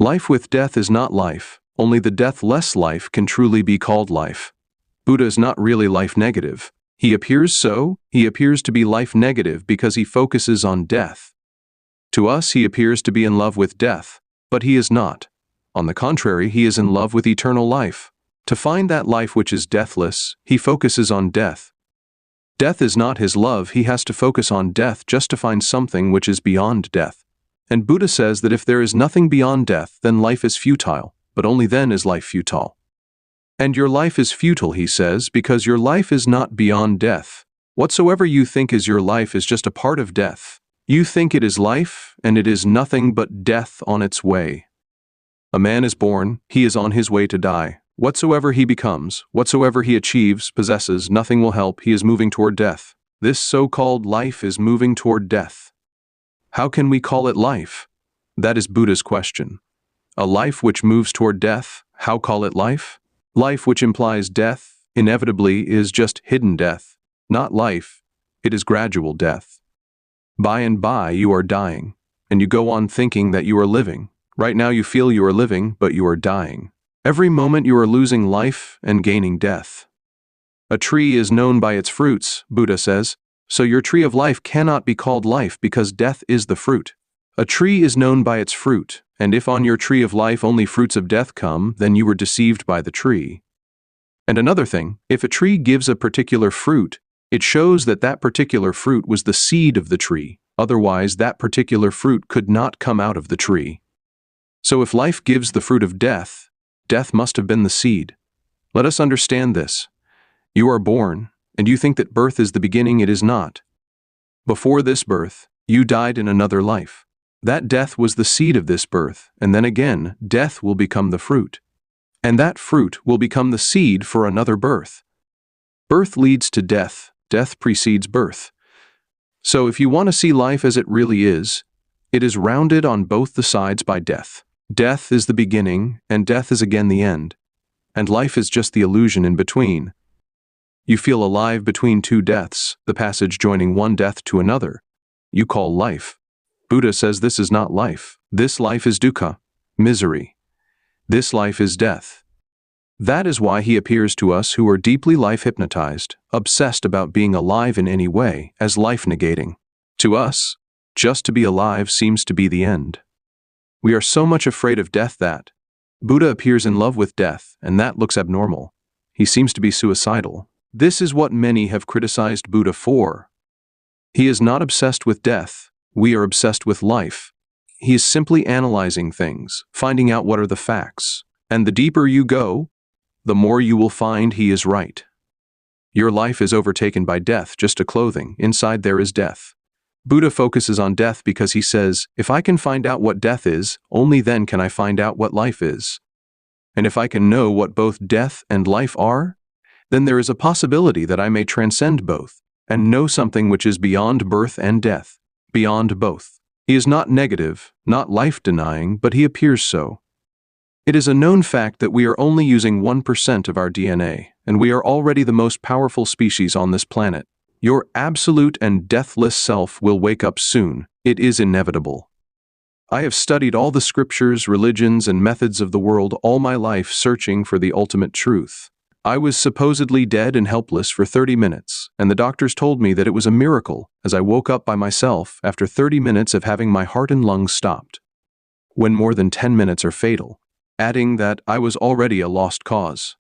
Life with death is not life. Only the deathless life can truly be called life. Buddha is not really life negative. He appears so. He appears to be life negative because he focuses on death. To us, he appears to be in love with death, but he is not. On the contrary, he is in love with eternal life. To find that life which is deathless, he focuses on death. Death is not his love. He has to focus on death just to find something which is beyond death. And Buddha says that if there is nothing beyond death, then life is futile, but only then is life futile. And your life is futile, he says, because your life is not beyond death. Whatsoever you think is your life is just a part of death. You think it is life, and it is nothing but death on its way. A man is born, he is on his way to die. Whatsoever he becomes, whatsoever he achieves, possesses, nothing will help, he is moving toward death. This so-called life is moving toward death. How can we call it life? That is Buddha's question. A life which moves toward death, how call it life? Life which implies death, inevitably, is just hidden death. Not life, it is gradual death. By and by you are dying, and you go on thinking that you are living. Right now you feel you are living, but you are dying. Every moment you are losing life and gaining death. A tree is known by its fruits, Buddha says, so your tree of life cannot be called life because death is the fruit. A tree is known by its fruit, and if on your tree of life only fruits of death come, then you were deceived by the tree. And another thing, if a tree gives a particular fruit, it shows that that particular fruit was the seed of the tree, otherwise that particular fruit could not come out of the tree. So if life gives the fruit of death, death must have been the seed. Let us understand this. You are born, and you think that birth is the beginning. It is not. Before this birth, you died in another life. That death was the seed of this birth, and then again, death will become the fruit. And that fruit will become the seed for another birth. Birth leads to death. Death precedes birth. So if you want to see life as it really is, it is rounded on both the sides by death. Death is the beginning, and death is again the end. And life is just the illusion in between. You feel alive between two deaths, the passage joining one death to another. You call life. Buddha says this is not life. This life is dukkha, misery. This life is death. That is why he appears to us who are deeply life-hypnotized, obsessed about being alive in any way, as life-negating. To us, just to be alive seems to be the end. We are so much afraid of death that Buddha appears in love with death, and that looks abnormal. He seems to be suicidal. This is what many have criticized Buddha for. He is not obsessed with death. We are obsessed with life. He is simply analyzing things, finding out what are the facts. And the deeper you go, the more you will find he is right. Your life is overtaken by death, just a clothing. Inside there is death. Buddha focuses on death because he says, if I can find out what death is, only then can I find out what life is. And if I can know what both death and life are, then there is a possibility that I may transcend both, and know something which is beyond birth and death, beyond both. He is not negative, not life-denying, but he appears so. It is a known fact that we are only using 1% of our DNA, and we are already the most powerful species on this planet. Your absolute and deathless self will wake up soon. It is inevitable. I have studied all the scriptures, religions, and methods of the world all my life searching for the ultimate truth. I was supposedly dead and helpless for 30 minutes, and the doctors told me that it was a miracle as I woke up by myself after 30 minutes of having my heart and lungs stopped, when more than 10 minutes are fatal, adding that I was already a lost cause.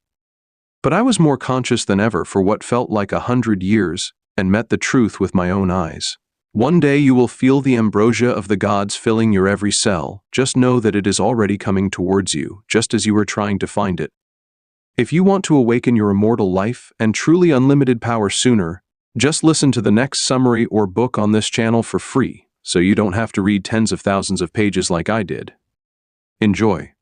But I was more conscious than ever for what felt like 100 years, and met the truth with my own eyes. One day you will feel the ambrosia of the gods filling your every cell. Just know that it is already coming towards you, just as you are trying to find it. If you want to awaken your immortal life and truly unlimited power sooner, just listen to the next summary or book on this channel for free, so you don't have to read tens of thousands of pages like I did. Enjoy.